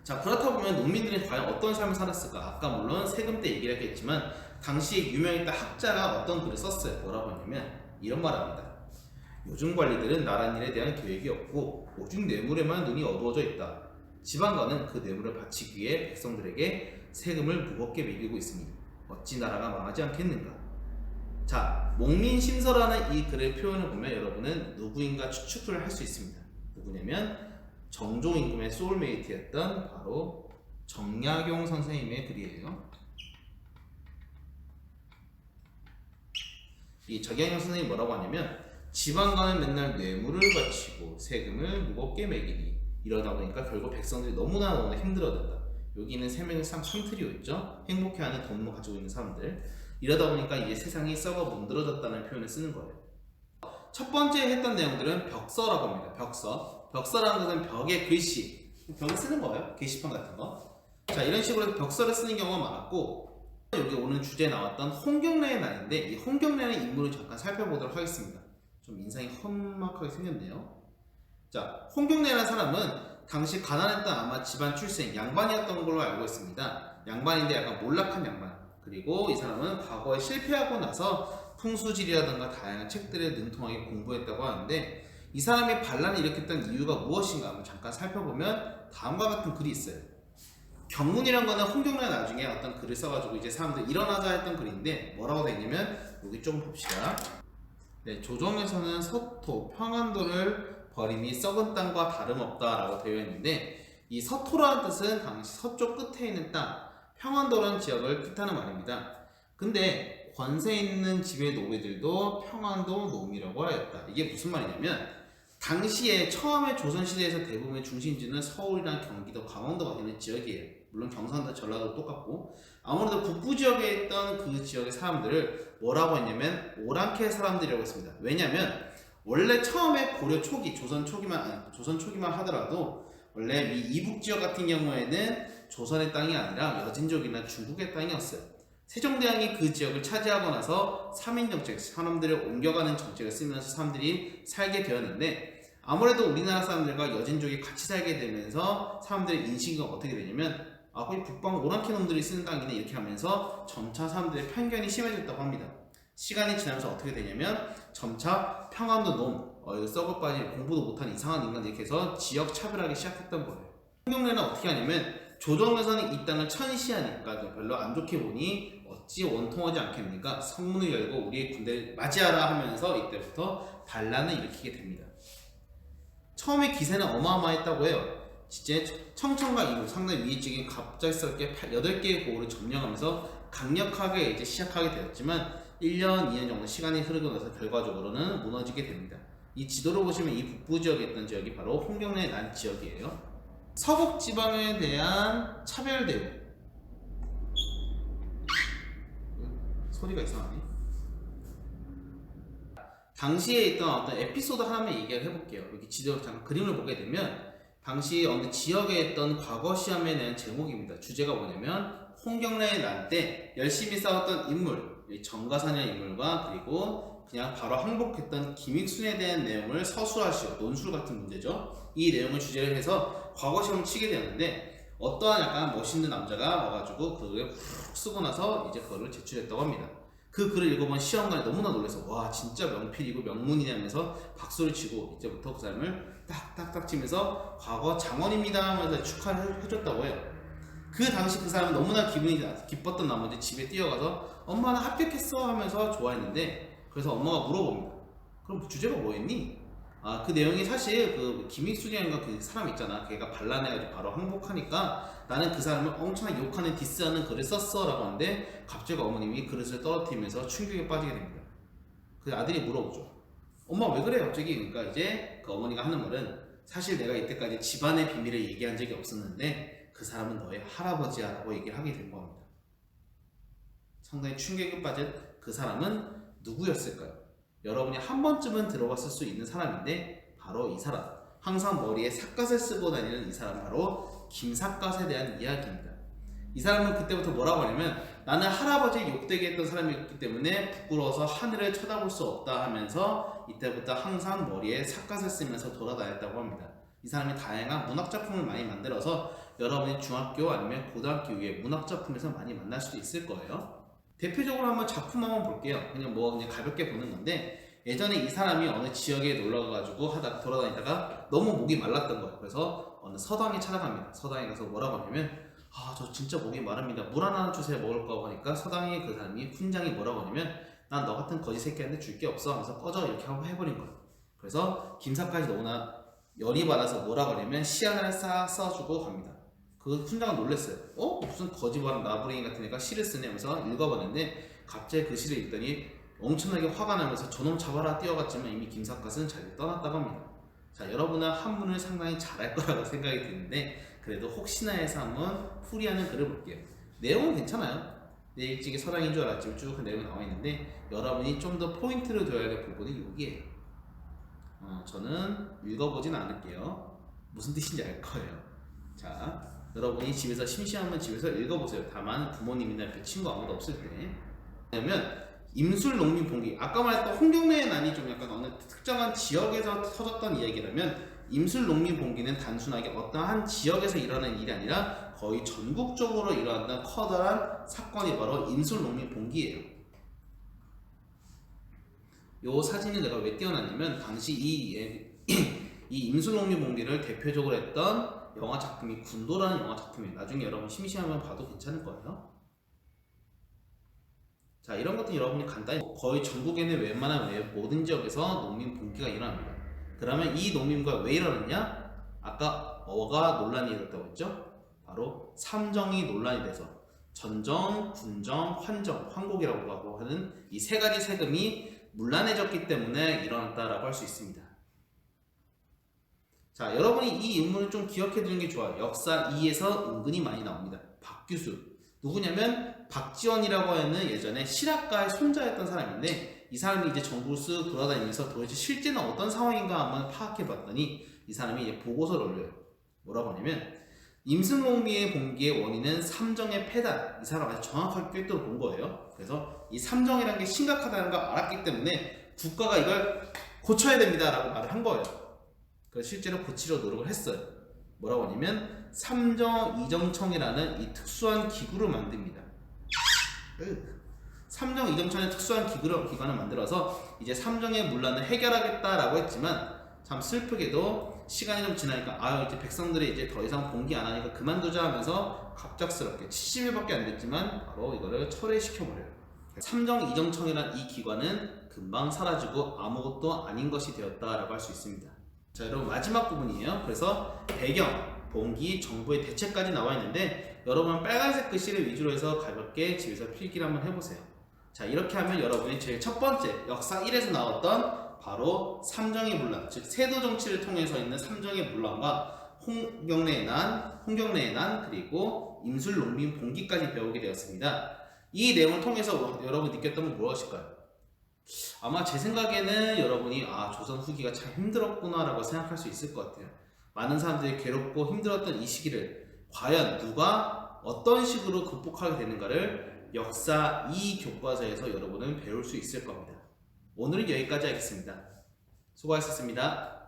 자, 그렇다 보면 농민들이 과연 어떤 삶을 살았을까? 아까 물론 세금 때 얘기를 했겠지만 당시에 유명했던 학자가 어떤 글을 썼어요. 뭐라고 했냐면 이런 말을 합니다. 요즘 관리들은 나란 일에 대한 계획이 없고 오직 뇌물에만 눈이 어두워져 있다. 지방관은 그 뇌물을 바치기 위해 백성들에게 세금을 무겁게 매기고 있으니 어찌 나라가 망하지 않겠는가? 자, 목민심서라는 이 글의 표현을 보면 여러분은 누구인가 추측을 할 수 있습니다. 누구냐면 정종임금의 소울메이트였던 바로 정약용 선생님의 글이에요. 이 정약용 선생님이 뭐라고 하냐면 지방관은 맨날 뇌물을 바치고 세금을 무겁게 매기니 이러다 보니까 결국 백성들이 너무나 힘들어진다. 여기는 세 명의 삼트리오 있죠? 행복해하는 돈을 가지고 있는 사람들. 이러다 보니까 이제 세상이 썩어 문드러졌다는 표현을 쓰는 거예요. 첫 번째 했던 내용들은 벽서라고 합니다. 벽서. 벽서라는 것은 벽에 글씨, 벽에 쓰는 거예요. 게시판 같은 거. 자, 이런 식으로 벽서를 쓰는 경우가 많았고, 여기 오늘 주제에 나왔던 홍경래의 날인데 이 홍경래라는 인물을 잠깐 살펴보도록 하겠습니다. 좀 인상이 험악하게 생겼네요. 자, 홍경래라는 사람은 당시 가난했던 아마 집안 출생 양반이었던 걸로 알고 있습니다. 양반인데 약간 몰락한 양반. 그리고 이 사람은 과거에 실패하고 나서 풍수지리라든가 다양한 책들을 능통하게 공부했다고 하는데 이 사람이 반란을 일으켰던 이유가 무엇인가 한번 잠깐 살펴보면 다음과 같은 글이 있어요. 경문이란 거는 홍경래가 나중에 어떤 글을 써가지고 이제 사람들 일어나자 했던 글인데 뭐라고 되어 있냐면 여기 좀 봅시다. 네, 조정에서는 서토, 평안도를 버림이 썩은 땅과 다름없다라고 되어 있는데 이 서토라는 뜻은 당시 서쪽 끝에 있는 땅, 평안도라는 지역을 뜻하는 말입니다. 근데 권세 있는 집의 노비들도 평안도 노미라고 하였다. 이게 무슨 말이냐면 당시에 처음에 조선시대에서 대부분의 중심지는 서울이나 경기도, 강원도가 되는 지역이에요. 물론 경상도, 전라도 똑같고 아무래도 북부 지역에 있던 그 지역의 사람들을 뭐라고 했냐면 오랑캐 사람들이라고 했습니다. 왜냐면 원래 처음에 고려 초기, 조선 초기만 하더라도 원래 이 이북 지역 같은 경우에는 조선의 땅이 아니라 여진족이나 중국의 땅이었어요. 세종대왕이 그 지역을 차지하고 나서 3인 정책, 사람들을 옮겨가는 정책을 쓰면서 사람들이 살게 되었는데 아무래도 우리나라 사람들과 여진족이 같이 살게 되면서 사람들의 인식이 어떻게 되냐면 거의 북방 오랑캐 놈들이 쓰는 땅이네 이렇게 하면서 점차 사람들의 편견이 심해졌다고 합니다. 시간이 지나면서 어떻게 되냐면 점차 평안도 놈, 썩어 빠진 공부도 못한 이상한 인간 이렇게 해서 지역 차별하기 시작했던 거예요. 홍경래는 어떻게 하냐면 조정에서는 이 땅을 천시하니까 별로 안 좋게 보니 어찌 원통하지 않겠습니까? 성문을 열고 우리의 군대를 맞이하라 하면서 이때부터 반란을 일으키게 됩니다. 처음에 기세는 어마어마했다고 해요. 진짜 청천과 이루 상당히 위기적인 갑작스럽게 8개의 고을을 점령하면서 강력하게 이제 시작하게 되었지만 1년, 2년 정도 시간이 흐르고 나서 결과적으로는 무너지게 됩니다. 이 지도를 보시면 이 북부 지역에 있던 지역이 바로 홍경래의 난 지역이에요. 서북 지방에 대한 차별 대우. 소리가 이상하네. 당시에 있던 어떤 에피소드 하나만 얘기를 해볼게요. 여기 지도를 잠깐 그림을 보게 되면 당시 어느 지역에 있던 과거 시험에 대한 제목입니다. 주제가 뭐냐면 홍경래의 난 때 열심히 싸웠던 인물, 정가사냐 인물과 그리고 그냥 바로 항복했던 김익순에 대한 내용을 서술하시오. 논술 같은 문제죠. 이 내용을 주제로 해서 과거 시험을 치게 되었는데 어떠한 약간 멋있는 남자가 와가지고 그걸 훅 쓰고 나서 이제 그거를 제출했다고 합니다. 그 글을 읽어본 시험관이 너무나 놀라서 와 진짜 명필이고 명문이냐면서 박수를 치고 이제부터 그 사람을 딱딱딱 치면서 과거 장원입니다 하면서 축하를 해줬다고 해요. 그 당시 그 사람은 너무나 기분이 기뻤던 나머지 집에 뛰어가서 엄마 나 합격했어 하면서 좋아했는데 그래서 엄마가 물어봅니다. 그럼 주제가 뭐였니? 그 내용이 사실 그 김익순이라는 그 사람 있잖아. 걔가 반란해가지고 바로 항복하니까 나는 그 사람을 엄청나게 욕하는 디스하는 글을 썼어 라고 하는데 갑자기 어머님이 그릇을 떨어뜨리면서 충격에 빠지게 됩니다. 그 아들이 물어보죠. 엄마 왜 그래 갑자기? 그러니까 이제 그 어머니가 하는 말은 사실 내가 이때까지 집안의 비밀을 얘기한 적이 없었는데 그 사람은 너의 할아버지야 라고 얘기를 하게 된 겁니다. 상당히 충격에 빠진 그 사람은 누구였을까요? 여러분이 한 번쯤은 들어봤을 수 있는 사람인데 바로 이 사람, 항상 머리에 삿갓을 쓰고 다니는 이 사람 바로 김삿갓에 대한 이야기입니다. 이 사람은 그때부터 뭐라고 하냐면 나는 할아버지의 욕되게 했던 사람이었기 때문에 부끄러워서 하늘을 쳐다볼 수 없다 하면서 이때부터 항상 머리에 삿갓을 쓰면서 돌아다녔다고 합니다. 이 사람이 다양한 문학작품을 많이 만들어서 여러분이 중학교 아니면 고등학교 이후에 문학작품에서 많이 만날 수도 있을 거예요. 대표적으로 한번 작품 한번 볼게요. 그냥 가볍게 보는 건데, 예전에 이 사람이 어느 지역에 놀러 가가지고 돌아다니다가 너무 목이 말랐던 거예요. 그래서 어느 서당에 찾아갑니다. 서당에 가서 뭐라고 하냐면, 저 진짜 목이 마릅니다. 물 하나 주세요, 먹을 거 하니까 서당에 그 사람이 훈장이 뭐라고 하냐면, 난 너 같은 거지 새끼한테 줄 게 없어 하면서 꺼져 이렇게 하고 해버린 거예요. 그래서 김사까지 너무나 열이 받아서 뭐라고 하냐면 시 하나를 싹 써주고 갑니다. 그 훈장은 놀랐어요. 무슨 거짓말 나부랭이 같은 애가 시를 쓰네 하면서 읽어봤는데, 갑자기 그 시를 읽더니 엄청나게 화가 나면서 저놈 잡아라 뛰어갔지만 이미 김삿갓은 자리를 떠났다고 합니다. 자, 여러분은 한문을 상당히 잘할 거라고 생각이 드는데, 그래도 혹시나 해서 한번 풀이하는 글을 볼게요. 내용은 괜찮아요. 내일 일찍이 서당인 줄 알았지만 쭉 그 내용이 나와 있는데, 여러분이 좀 더 포인트를 둬야 될 부분이 여기에요. 저는 읽어보진 않을게요. 무슨 뜻인지 알 거예요. 자, 여러분이 집에서 심심하면 집에서 읽어보세요. 다만 부모님이나 옆에 친구 아무도 없을 때. 왜냐면 임술농민봉기, 아까 말했던 홍경래의 난이 좀 약간 어느 특정한 지역에서 터졌던 이야기라면, 임술농민봉기는 단순하게 어떠한 지역에서 일어나는 일이 아니라 거의 전국적으로 일어난다는 커다란 사건이 바로 임술농민봉기예요. 요 사진을 내가 왜 띄워놨냐면, 당시 이 임술농민봉기를 대표적으로 했던 영화 작품이 군도라는 영화 작품이에요. 나중에 여러분 심심하면 봐도 괜찮을 거예요. 자, 이런 것도 여러분이 간단히 거의 전국에는 웬만한 모든 지역에서 농민봉기가 일어납니다. 그러면 이 농민과 왜 일어났냐? 아까 어가 논란이 일었다고 했죠? 바로 삼정이 논란이 돼서 전정, 군정, 환정, 환곡이라고 하는 이 세 가지 세금이 문란해졌기 때문에 일어났다라고 할 수 있습니다. 자, 여러분이 이 인물을 좀 기억해 두는 게 좋아요. 역사 2에서 은근히 많이 나옵니다. 박규수. 누구냐면 박지원이라고 하는 예전에 실학가의 손자였던 사람인데, 이 사람이 이제 전국을 쓱 돌아다니면서 도대체 실제는 어떤 상황인가 한번 파악해 봤더니, 이 사람이 이제 보고서를 올려요. 뭐라고 하냐면, 임술농미의 봉기의 원인은 삼정의 폐단. 이 사람 아주 정확하게 꿰뚫어 본 거예요. 그래서 이 삼정이라는 게 심각하다는 걸 알았기 때문에 국가가 이걸 고쳐야 됩니다 라고 말을 한 거예요. 그래서 실제로 고치려 노력을 했어요. 뭐라고 하냐면 삼정이정청이라는 이 특수한 기구를 만듭니다. 삼정이정청의 특수한 기관을 만들어서 이제 삼정의 문란을 해결하겠다라고 했지만, 참 슬프게도 시간이 좀 지나니까 이제 백성들이 이제 더 이상 봉기 안 하니까 그만두자 하면서 갑작스럽게 70일밖에 안 됐지만 바로 이거를 철회시켜버려요. 삼정이정청이란 이 기관은 금방 사라지고 아무것도 아닌 것이 되었다라고 할 수 있습니다. 자, 여러분 마지막 부분이에요. 그래서 배경, 봉기, 정부의 대책까지 나와 있는데, 여러분 빨간색 글씨를 위주로 해서 가볍게 집에서 필기를 한번 해보세요. 자, 이렇게 하면 여러분이 제일 첫 번째 역사 1에서 나왔던 바로 삼정의 문란, 즉 세도 정치를 통해서 있는 삼정의 문란과 홍경래의 난, 그리고 임술농민 봉기까지 배우게 되었습니다. 이 내용을 통해서 여러분 느꼈던 건 무엇일까요? 아마 제 생각에는 여러분이 조선 후기가 참 힘들었구나 라고 생각할 수 있을 것 같아요. 많은 사람들이 괴롭고 힘들었던 이 시기를 과연 누가 어떤 식으로 극복하게 되는가를 역사 2 교과서에서 여러분은 배울 수 있을 겁니다. 오늘은 여기까지 하겠습니다. 수고하셨습니다.